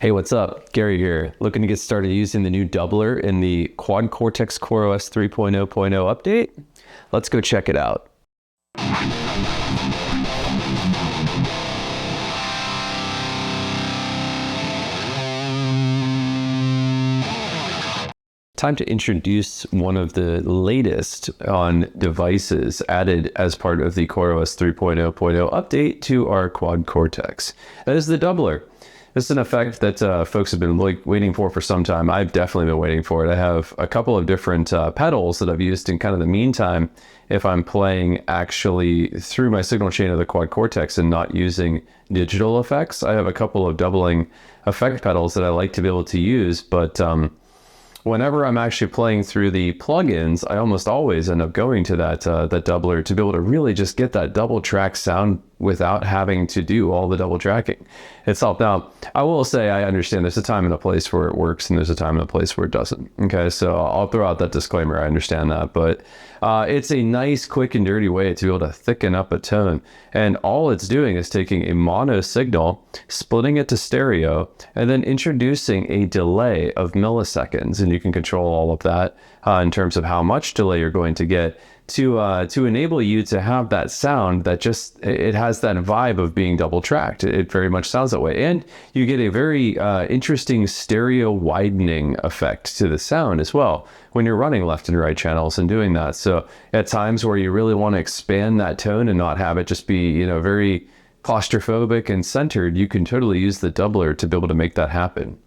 Hey, what's up? Gary here, looking to get started using the new doubler in the Quad Cortex CorOS 3.0.0 update. Let's go check it out. Time to introduce one of the latest on devices added as part of the CorOS 3.0.0 update to our Quad Cortex. That is the doubler. This is an effect that folks have been waiting for some time. I've definitely been waiting for it. I have a couple of different pedals that I've used in kind of the meantime if I'm playing actually through my signal chain of the Quad Cortex and not using digital effects. I have a couple of doubling effect pedals that I like to be able to use, but whenever I'm actually playing through the plugins, I almost always end up going to that doubler to be able to really just get that double track sound without having to do all the double tracking itself. Now, I will say I understand there's a time and a place where it works and there's a time and a place where it doesn't. Okay, so I'll throw out that disclaimer. I understand that, but it's a nice, quick and dirty way to be able to thicken up a tone. And all it's doing is taking a mono signal, splitting it to stereo, and then introducing a delay of milliseconds. And you can control all of that in terms of how much delay you're going to get to enable you to have that sound that just, it has that vibe of being double tracked. It very much sounds that way. And you get a very interesting stereo widening effect to the sound as well when you're running left and right channels and doing that. So at times where you really want to expand that tone and not have it just be, very claustrophobic and centered, you can totally use the doubler to be able to make that happen.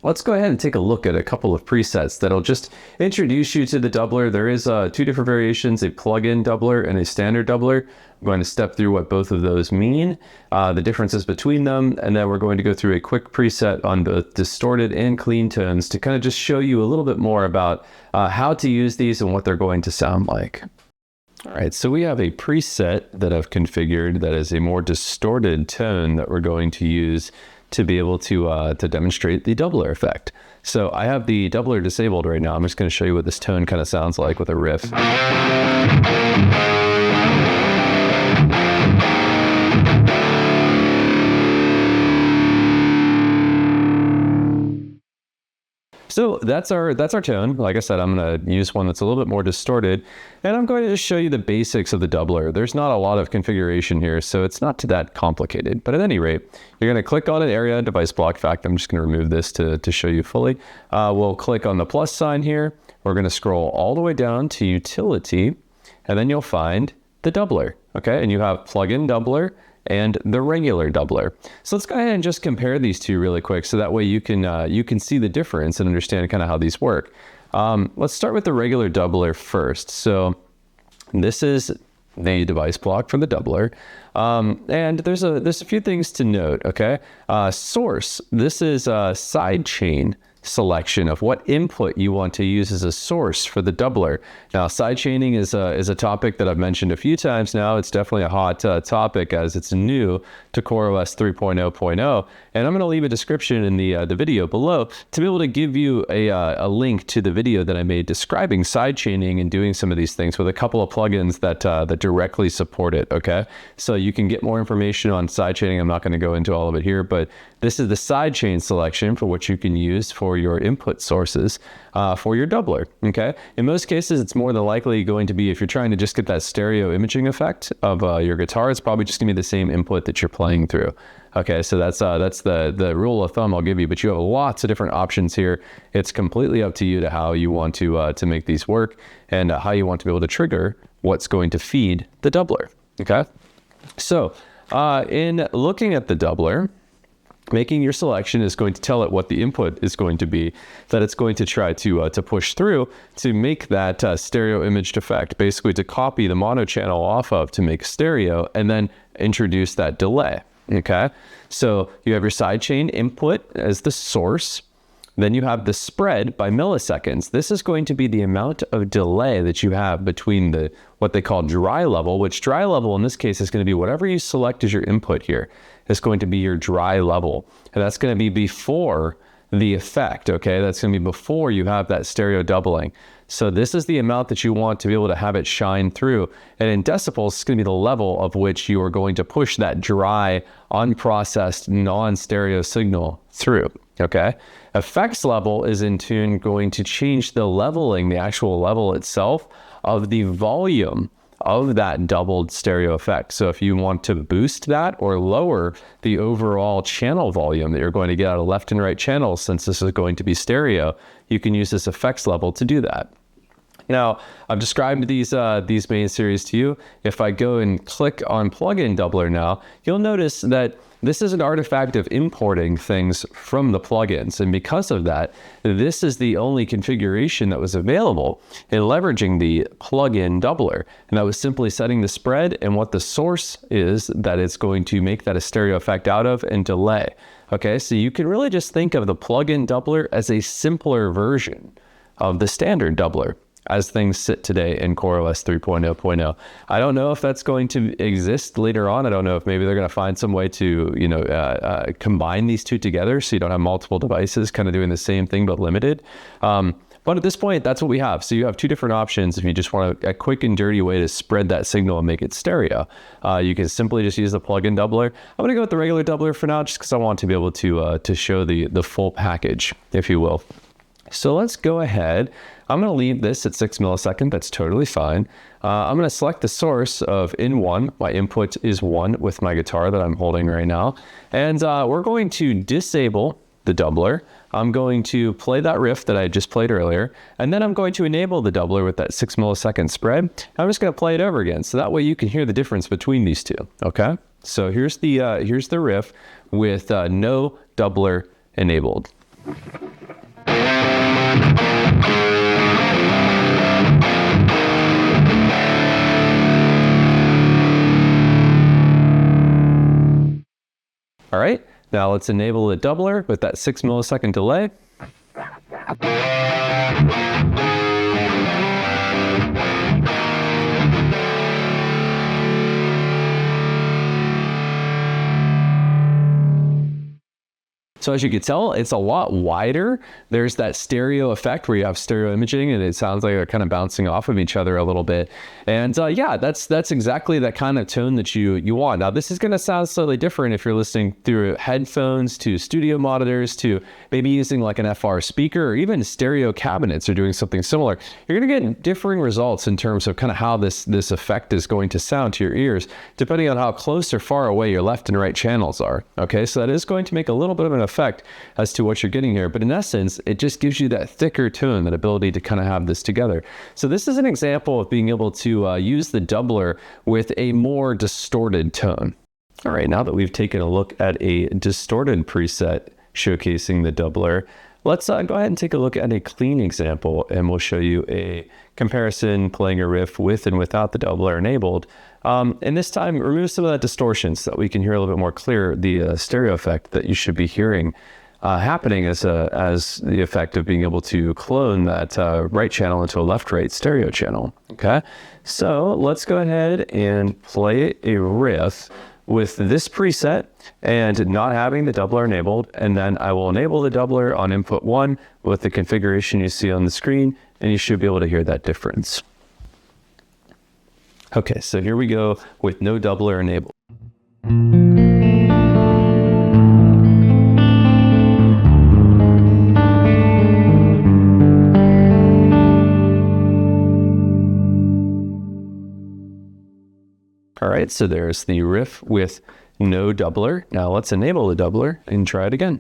Let's go ahead and take a look at a couple of presets that'll just introduce you to the doubler. There is two different variations, a plug-in doubler and a standard doubler. I'm going to step through what both of those mean, the differences between them, and then we're going to go through a quick preset on both distorted and clean tones to kind of just show you a little bit more about how to use these and what they're going to sound like. All right, so we have a preset that I've configured that is a more distorted tone that we're going to use to be able to demonstrate the doubler effect. So I have the doubler disabled right now. I'm just going to show you what this tone kind of sounds like with a riff. So that's our tone. Like I said, I'm going to use one that's a little bit more distorted, and I'm going to just show you the basics of the doubler. There's not a lot of configuration here, so it's not that complicated. But at any rate, you're going to click on an area device block. In fact, I'm just going to remove this to show you fully. We'll click on the plus sign here. We're going to scroll all the way down to utility, and then you'll find the doubler. Okay, and you have plug-in doubler and the regular doubler. So let's go ahead and just compare these two really quick, so that way you can see the difference and understand kind of how these work. Let's start with the regular doubler first. So this is the device block for the doubler, and there's a few things to note. Okay, source. This is a sidechain selection of what input you want to use as a source for the doubler. Now, sidechaining is a topic that I've mentioned a few times now. It's definitely a hot topic as it's new to CorOS 3.0.0, and I'm going to leave a description in the video below to be able to give you a link to the video that I made describing sidechaining and doing some of these things with a couple of plugins that directly support it. Okay, so you can get more information on sidechaining. I'm not going to go into all of it here, but this is the sidechain selection for which you can use for your input sources for your doubler. Okay, in most cases, it's more than likely going to be, if you're trying to just get that stereo imaging effect of your guitar, it's probably just gonna be the same input that you're playing through. Okay, so that's the rule of thumb I'll give you, but you have lots of different options here. It's completely up to you to how you want to make these work and how you want to be able to trigger what's going to feed the doubler. Okay, so in looking at the doubler, making your selection is going to tell it what the input is going to be that it's going to try to push through to make that stereo imaged effect, basically to copy the mono channel off of to make stereo and then introduce that delay. Okay, so you have your sidechain input as the source. Then you have the spread by milliseconds. This is going to be the amount of delay that you have between what they call dry level, which dry level in this case is going to be whatever you select as your input here. Is going to be your dry level. And that's going to be before the effect, okay? That's going to be before you have that stereo doubling. So this is the amount that you want to be able to have it shine through. And in decibels, it's going to be the level of which you are going to push that dry, unprocessed, non-stereo signal through, okay? Effects level is in tune going to change the leveling, the actual level itself of the volume of that doubled stereo effect. So if you want to boost that or lower the overall channel volume that you're going to get out of left and right channels, since this is going to be stereo, you can use this effects level to do that. Now, I've described these main series to you. If I go and click on plugin doubler now, you'll notice that this is an artifact of importing things from the plugins. And because of that, this is the only configuration that was available in leveraging the plugin doubler. And that was simply setting the spread and what the source is that it's going to make that a stereo effect out of and delay. Okay, so you can really just think of the plugin doubler as a simpler version of the standard doubler as things sit today in CorOS 3.0.0. I don't know if that's going to exist later on. I don't know if maybe they're going to find some way to, combine these two together so you don't have multiple devices kind of doing the same thing but limited. But at this point, that's what we have. So you have two different options. If you just want a quick and dirty way to spread that signal and make it stereo, you can simply just use the plugin doubler. I'm going to go with the regular doubler for now, just because I want to be able to show the full package, if you will. So let's go ahead. I'm going to leave this at 6 milliseconds. That's totally fine. I'm going to select the source of in 1. My input is 1 with my guitar that I'm holding right now. And we're going to disable the doubler. I'm going to play that riff that I just played earlier. And then I'm going to enable the doubler with that 6 millisecond spread. I'm just going to play it over again. So that way you can hear the difference between these two. Okay. So here's the riff with no doubler enabled. All right, now let's enable the doubler with that 6 millisecond delay. So as you can tell, it's a lot wider. There's that stereo effect where you have stereo imaging and it sounds like they're kind of bouncing off of each other a little bit. And yeah, that's exactly that kind of tone that you want. Now this is going to sound slightly different if you're listening through headphones to studio monitors to maybe using like an FR speaker or even stereo cabinets or doing something similar. You're going to get differing results in terms of kind of how this effect is going to sound to your ears, depending on how close or far away your left and right channels are. Okay, so that is going to make a little bit of an effect as to what you're getting here, but in essence it just gives you that thicker tone, that ability to kind of have this together. So this is an example of being able to use the doubler with a more distorted tone. All right, now that we've taken a look at a distorted preset showcasing the doubler, let's go ahead and take a look at a clean example, and we'll show you a comparison playing a riff with and without the doubler enabled. And this time, remove some of that distortion so that we can hear a little bit more clear the stereo effect that you should be hearing happening as the effect of being able to clone that right channel into a left-right stereo channel. Okay, so let's go ahead and play a riff with this preset and not having the doubler enabled, and then I will enable the doubler on input 1 with the configuration you see on the screen, and you should be able to hear that difference. Okay, so here we go with no doubler enabled. All right, so there's the riff with no doubler. Now let's enable the doubler and try it again.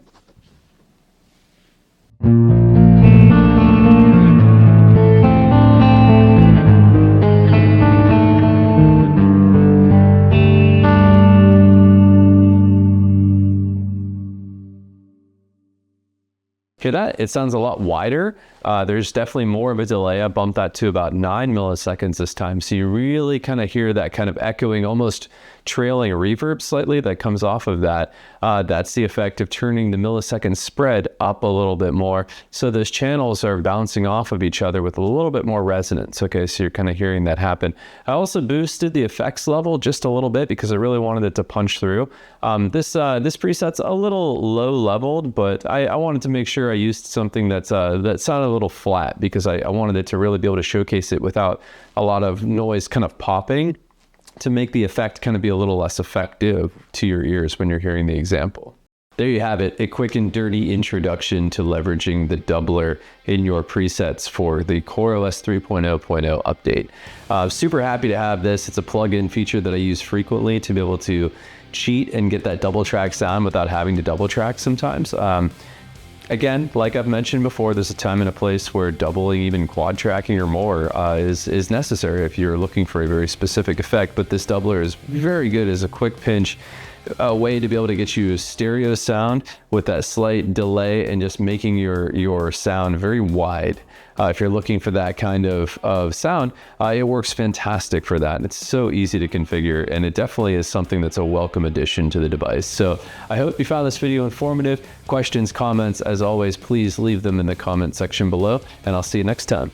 Hear that? It sounds a lot wider. There's definitely more of a delay. I bumped that to about 9 milliseconds this time. So you really kind of hear that kind of echoing, almost trailing reverb slightly that comes off of that. That's the effect of turning the millisecond spread up a little bit more. So those channels are bouncing off of each other with a little bit more resonance. Okay, so you're kind of hearing that happen. I also boosted the effects level just a little bit because I really wanted it to punch through. This preset's a little low leveled, but I wanted to make sure I used something that sounded a little flat because I wanted it to really be able to showcase it without a lot of noise kind of popping, to make the effect kind of be a little less effective to your ears when you're hearing the example. There you have it, a quick and dirty introduction to leveraging the doubler in your presets for the CorOS 3.0.0 update. Super happy to have this. It's a plugin feature that I use frequently to be able to cheat and get that double track sound without having to double track sometimes. Again, like I've mentioned before, there's a time and a place where doubling, even quad tracking or more, is necessary if you're looking for a very specific effect. But this doubler is very good as a quick pinch, a way to be able to get you a stereo sound with that slight delay and just making your sound very wide. If you're looking for that kind of sound, it works fantastic for that. It's so easy to configure, and it definitely is something that's a welcome addition to the device. So I hope you found this video informative. Questions, comments, as always, please leave them in the comment section below, and I'll see you next time.